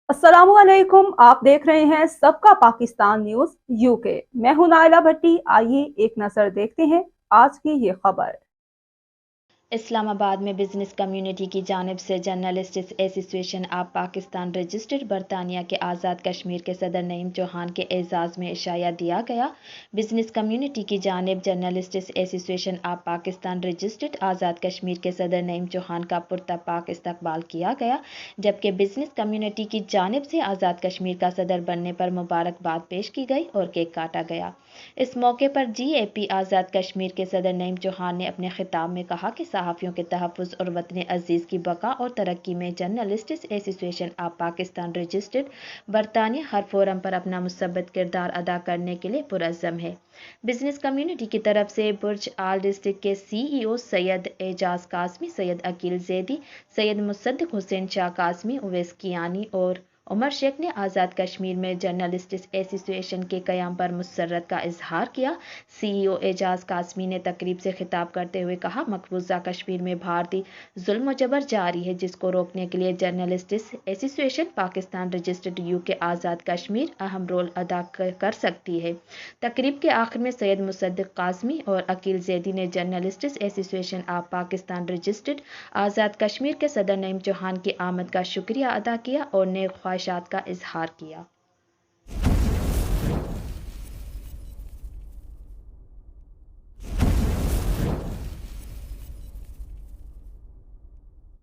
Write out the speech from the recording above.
अस्सलाम वालेकुम। आप देख रहे हैं सबका पाकिस्तान न्यूज यूके। मैं हूं नायला भट्टी। आइए एक नजर देखते हैं आज की ये खबर। इस्लामाबाद में बिजनेस कम्युनिटी की जानिब से journalists association of Pakistan registered बरतानिया के आज़ाद कश्मीर के सदर नईम चौहान के एजाज़ में इशाया दिया गया। बिजनेस कम्युनिटी की जानिब journalists association of Pakistan registered Azad Kashmir के सदर नईम चौहान का पुरतपाक इस्तकबाल किया गया, जबकि बिजनेस कम्युनिटी की जानिब से आज़ाद कश्मीर का सदर बनने पर मुबारकबाद पेश की गई और केक काटा गया। इस मौके पर GAP आज़ाद कश्मीर के सदर नईम चौहान ने अपने खिताब में कहा कि सहाफ़ियों के तहफ़्फ़ुज़ और वतन अज़ीज़ की बका और तरक्की में journalists association of Pakistan registered बरतानिया हर फोरम पर अपना मुसब्बत किरदार अदा करने के लिए पुरअज़्म है। बिजनेस कम्युनिटी की तरफ से बुर्ज आल डिस्ट्रिक्ट के CEO सैयद एजाज कासमी, सैयद अकील जैदी, सैयद मुसद्दिक हुसैन शाह कासमी, उवैस कियानी और उमर शेख ने आज़ाद कश्मीर में जर्नलिस्ट्स एसोसिएशन के क़याम पर मुसर्रत का इजहार किया। CEO एजाज कासमी ने तकरीब से खिताब करते हुए कहा, मकबूजा कश्मीर में भारतीय जुल्म व जबर जारी है, जिसको रोकने के लिए journalists association Pakistan registered UK Azad Kashmir अहम रोल अदा कर सकती है। तकरीब के आखिर में सैयद मुसद्दिक कासमी और अकील जैदी ने journalists association of Pakistan registered Azad Kashmir के सदर नईम चौहान की आमद का शुक्रिया अदा किया और नेक ख्वाहिशात का इजहार किया।